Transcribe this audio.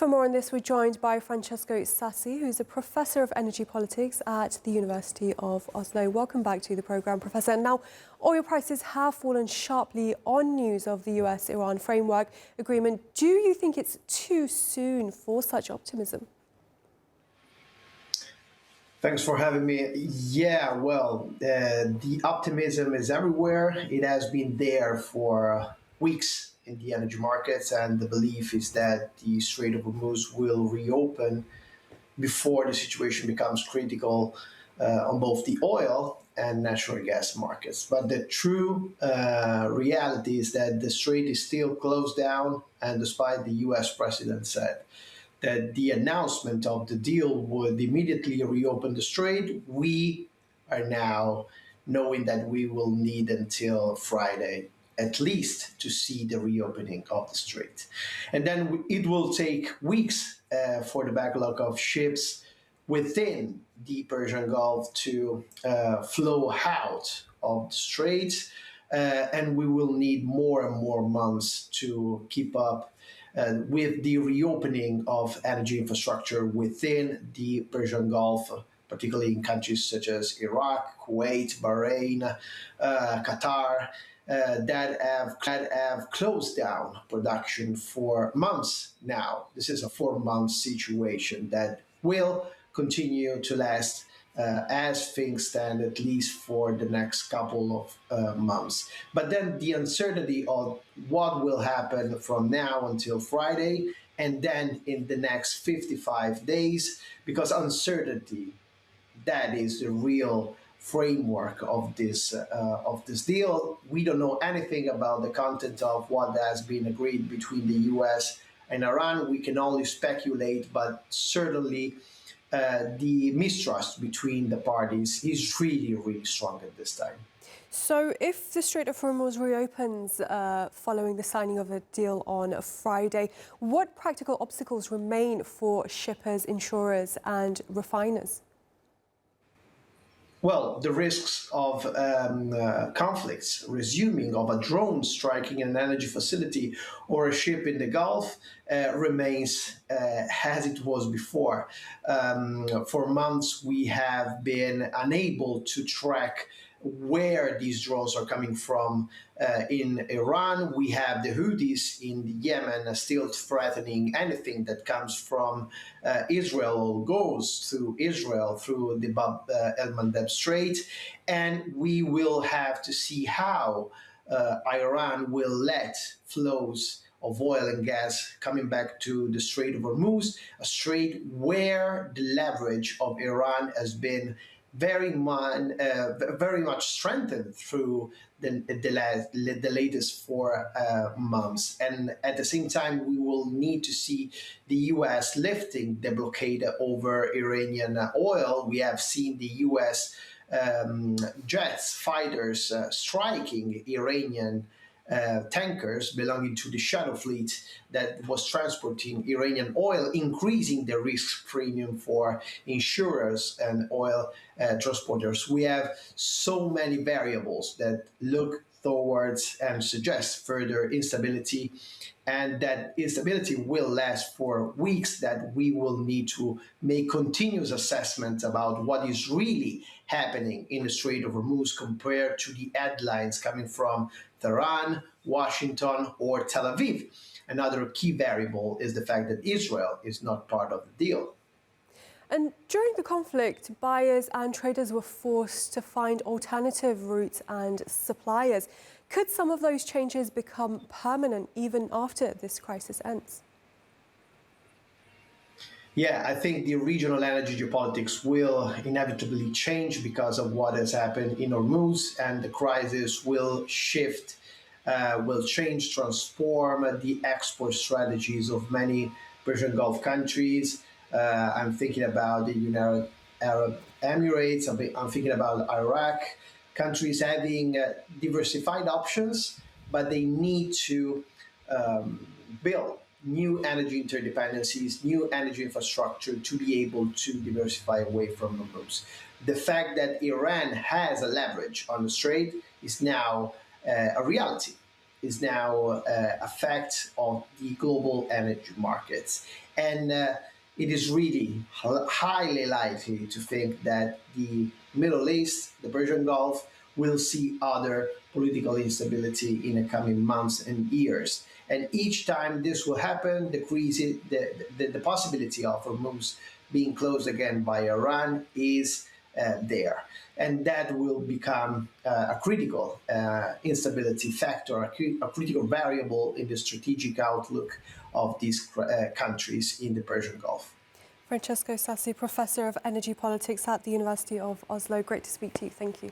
For more on this, we're joined by Francesco Sassi, who's a professor of energy politics at the University of Oslo. Welcome back to the programme, Professor. Now, oil prices have fallen sharply on news of the US-Iran framework agreement. Do you think it's too soon for such optimism? Thanks for having me. Yeah, well, the optimism is everywhere. It has been there for weeks in the energy markets, and the belief is that the Strait of Hormuz will reopen before the situation becomes critical on both the oil and natural gas markets. But the true reality is that the strait is still closed down, and despite the US president said that the announcement of the deal would immediately reopen the strait, we are now knowing that we will need until Friday at least to see the reopening of the strait. And then it will take weeks for the backlog of ships within the Persian Gulf to flow out of the strait. And we will need more and more months to keep up with the reopening of energy infrastructure within the Persian Gulf, particularly in countries such as Iraq, Kuwait, Bahrain, Qatar, that have closed down production for months now. This is a 4-month situation that will continue to last as things stand, at least for the next couple of months. But then the uncertainty of what will happen from now until Friday, and then in the next 55 days, because uncertainty, that is the real framework of this deal. We don't know anything about the content of what has been agreed between the US and Iran. We can only speculate, but certainly the mistrust between the parties is really, really strong at this time. So if the Strait of Hormuz reopens following the signing of a deal on a Friday, what practical obstacles remain for shippers, insurers and refiners? Well, the risks of conflicts resuming, of a drone striking an energy facility or a ship in the Gulf remains as it was before. For months, we have been unable to track where these drones are coming from in Iran. We have the Houthis in Yemen still threatening anything that comes from Israel or goes through Israel through the Bab el-Mandeb Strait. And we will have to see how Iran will let flows of oil and gas coming back to the Strait of Hormuz, a strait where the leverage of Iran has been very much strengthened through the latest 4 months. And at the same time, we will need to see the US lifting the blockade over Iranian oil. We have seen the US jets, fighters striking Iranian tankers belonging to the Shadow Fleet that was transporting Iranian oil, increasing the risk premium for insurers and oil transporters. We have so many variables that look towards and suggest further instability, and that instability will last for weeks, that we will need to make continuous assessment about what is really happening in the Strait of Hormuz compared to the headlines coming from Tehran, Washington, or Tel Aviv. Another key variable is the fact that Israel is not part of the deal. And during the conflict, buyers and traders were forced to find alternative routes and suppliers. Could some of those changes become permanent even after this crisis ends? Yeah, I think the regional energy geopolitics will inevitably change because of what has happened in Hormuz, and the crisis will shift, will change, transform the export strategies of many Persian Gulf countries. I'm thinking about the United Arab Emirates, I'm thinking about Iraq, countries having diversified options, but they need to build new energy interdependencies, new energy infrastructure to be able to diversify away from Hormuz. The fact that Iran has a leverage on the strait is now a reality. is now a fact of the global energy markets. And it is really highly likely to think that the Middle East, the Persian Gulf, will see other political instability in the coming months and years. And each time this will happen, the possibility of Hormuz being closed again by Iran is there. And that will become a critical instability factor, a critical variable in the strategic outlook of these countries in the Persian Gulf. Francesco Sassi, Professor of Energy Politics at the University of Oslo. Great to speak to you. Thank you.